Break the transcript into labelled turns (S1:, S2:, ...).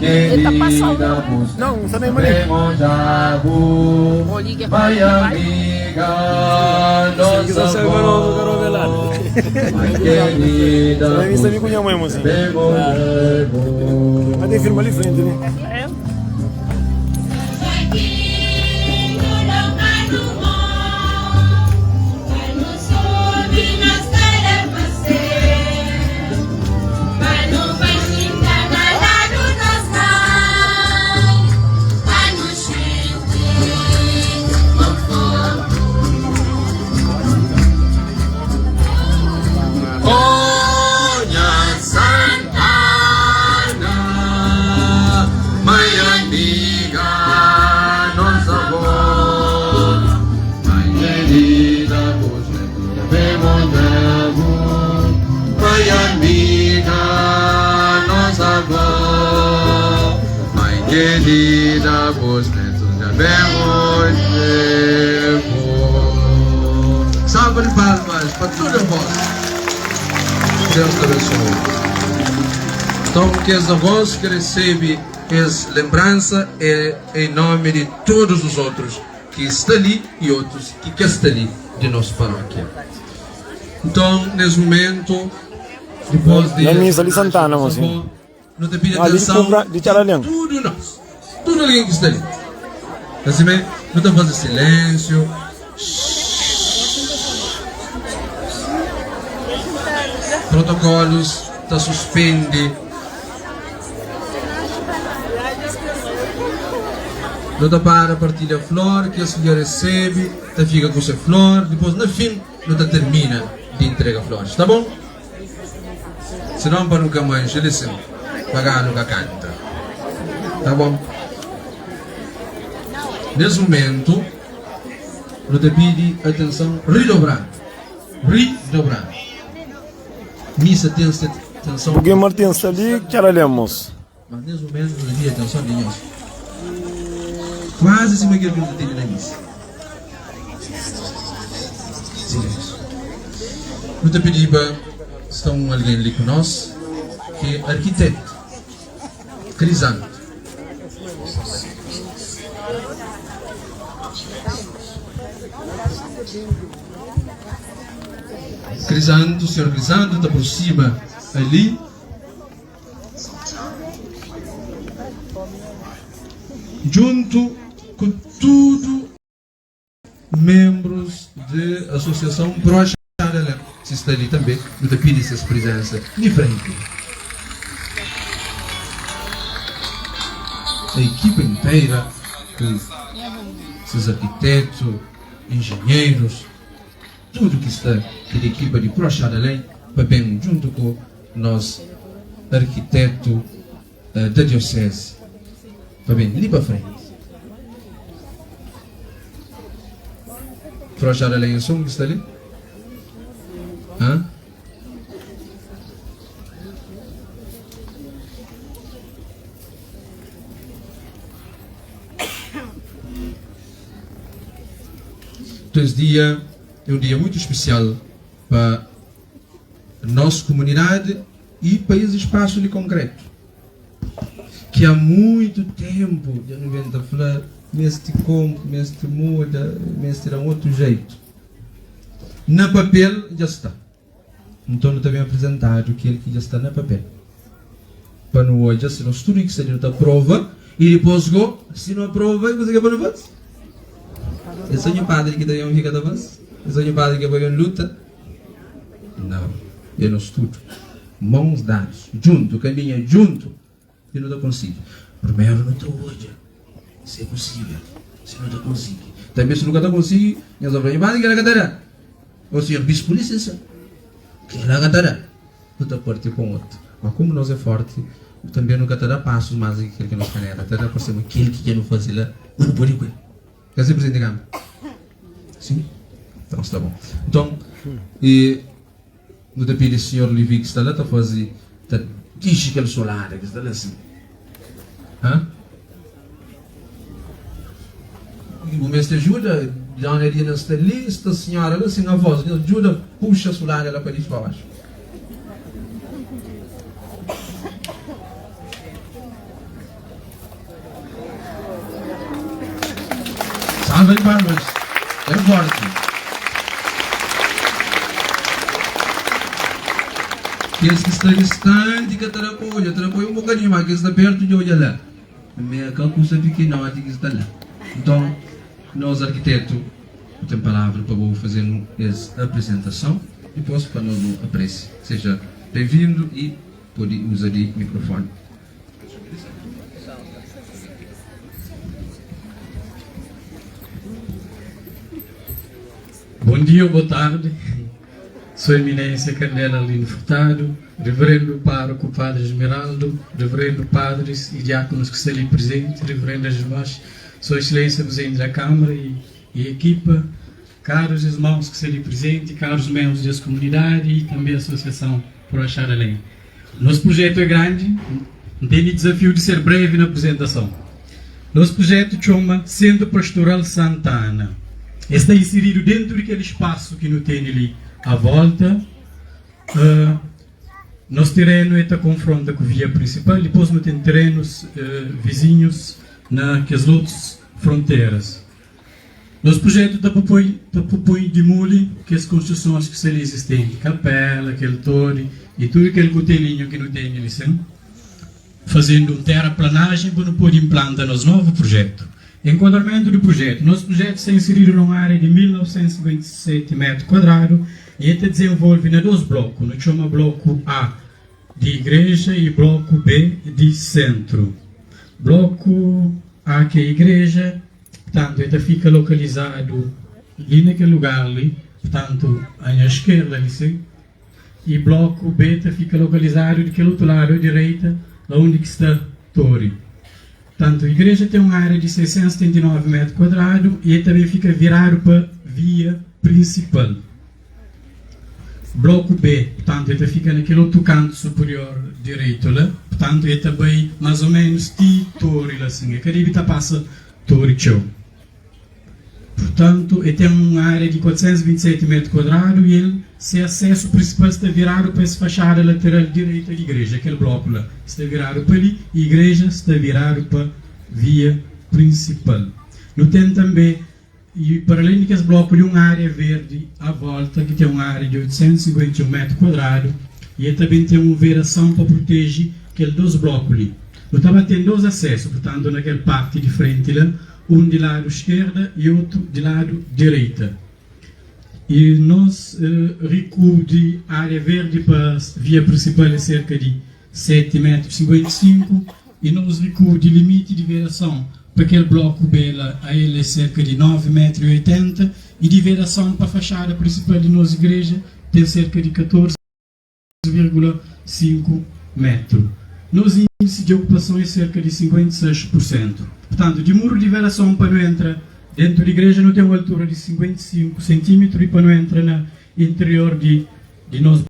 S1: Ele passando.
S2: Não, não nem mulher.
S1: Vai amiga, nossa avó.
S2: Vai me saber com minha mãe, mocinho. Mas tem firma ali frente, né?
S3: Querida, vos netos já vemos tempo. Salve de palmas para tudo vós. Deus te abençoe. Então, que essa voz que recebe essa lembrança é em nome de todos os outros que estão ali e outros que querem estar ali de nossa paróquia. Então, nesse momento, depois de...
S2: Na missa de Santana, mocinho.
S3: Não te pide
S2: Ali
S3: atenção
S2: de Charalhão.
S3: tudo nós, tudo alguém que está ali. Assim mesmo, não te fazer silêncio. Protocolos, está suspende. Não te para a partilha a flor que a senhora recebe, te fica com essa flor, depois no fim, não te termina de entregar flores, tá bom? Se não, para nunca mais, ele sim. Pagar nunca canta. Tá bom? Nesse momento, eu te pedi atenção redobrada. Redobrada. Missa tem atenção.
S2: Porque Martins está ali, Charalhamos.
S3: Mas nesse momento, eu pedi atenção de nós. Quase se me quer que eu tenho na missa. Silêncio. Eu te pedi para estar alguém ali conosco, que é arquiteto. Crisanto. Crisanto, o senhor Crisanto está por cima ali. Junto com tudo membros da Associação Pro Charalhão. Se está ali também, não te pedi essa presença de frente. A equipe inteira, esses arquitetos, engenheiros, tudo que está aqui da equipe de Pro Charalhão, vai bem junto com nós, arquiteto da diocese. Vai bem, ali para frente. Pro Charalhão é som que está ali? Hã? Então, esse dia é um dia muito especial para a nossa comunidade e para esse espaço de concreto. Que há muito tempo, já não vem da falar, mês te compra, mês te muda, mês te dá um outro jeito. Na papel já está. Então, não também apresentado aquele que já está na papel. Para não hoje, se nós tudo que se deu da prova, e depois, se não aprova, você quer para não fazer? Eu sou um padre que também fica da voz. Eu sou um padre que vai em luta. Não, eu não estudo. Mãos dadas, junto, caminha junto. Eu não consigo. Primeiro não estou hoje. Se é possível. Se não estou consigo. Também se nunca estou consigo, eu sou um padre que ela cantará. O senhor bispo, licença. Que ela cantará. Eu estou forte com outro. Mas como nós é forte, também nunca terá passos mais do que aquele que nos caneta. Terá por cima aquele que quer não fazer lá. Não pode comer. Quer ser presente, digamos? Sim? Então está bom. Então, e no te pedi o senhor Levi que está lá, está fazendo, está diz aquele solar, que está lá assim. Hã? E o mestre ajuda, já não iria nesta lista, a senhora lá, assim, a voz, ajuda, puxa o solar ela para baixo. Salva de palmas. É forte. Aqueles que estão distante, que te apoiam um bocadinho mais, que está perto de olhar lá. Mas aquela coisa pequena que está lá. Então, nós arquitetos, temos palavra para vou fazer essa apresentação e posso para nós aprecie. Seja bem-vindo e pode usar o microfone.
S4: Bom dia ou boa tarde, Sua Eminência Cardeal Lino Furtado, Reverendo Pároco Padre Esmeraldo, Reverendo Padres e Diáconos que estão ali presentes, Reverendas irmãs, Sua Excelência Presidente da Câmara e equipa, caros irmãos que estão ali presentes, caros membros da comunidade e também a Associação Por Achar Além. Nosso projeto é grande, tem o desafio de ser breve na apresentação. Nosso projeto chama Centro Pastoral Santa Ana. Está inserido dentro daquele espaço que não tem ali à volta. Nosso terreno está confronta com a via principal, depois não tem terrenos vizinhos nas outras fronteiras. Nosso projeto está para demole que as construções que são existentes, capela, aquele torre e tudo aquele cotelinho que não tem ali, sim? Fazendo terraplanagem para não poder implantar nosso novo projeto. Enquadramento do projeto. Nosso projeto está inserido numa área de 1957 metros quadrados e está desenvolvido em dois blocos. Nós chamamos bloco A de igreja e bloco B de centro. Bloco A que é igreja, portanto, ele fica localizado ali naquele lugar ali, portanto, à esquerda ali, sim. E bloco B fica localizado daquele outro lado à direita, onde está a torre. Portanto, a igreja tem uma área de 679 metros quadrados e também fica virado para a via principal. Bloco B, portanto, ele fica naquele outro canto superior direito lá. Portanto, ele também mais ou menos de torre assim. E que passa torre show. Portanto, ele tem uma área de 427 metros quadrados e ele, se acesso principal está virado para essa fachada lateral direita da igreja, aquele bloco lá está virado para ali e a igreja está virado para a via principal. Não tem também, e para além desse bloco, uma área verde à volta, que tem uma área de 851 metros quadrados e ele também tem uma veração para proteger aqueles dois blocos ali. Não estava tendo dois acessos, portanto, naquela parte de frente lá, um de lado esquerda e outro de lado direita. E nós recuo de área verde para a via principal é cerca de 7,55 m e nós recuo de limite de veração para aquele bloco B a ele é cerca de 9,80 m e de veração para a fachada principal de nossa igreja tem cerca de 14,5 metros. Nos índices de ocupação é cerca de 56%. Portanto, de muro de veração para não entrar dentro da igreja não tem uma altura de 55 centímetros e para não entrar no interior de nós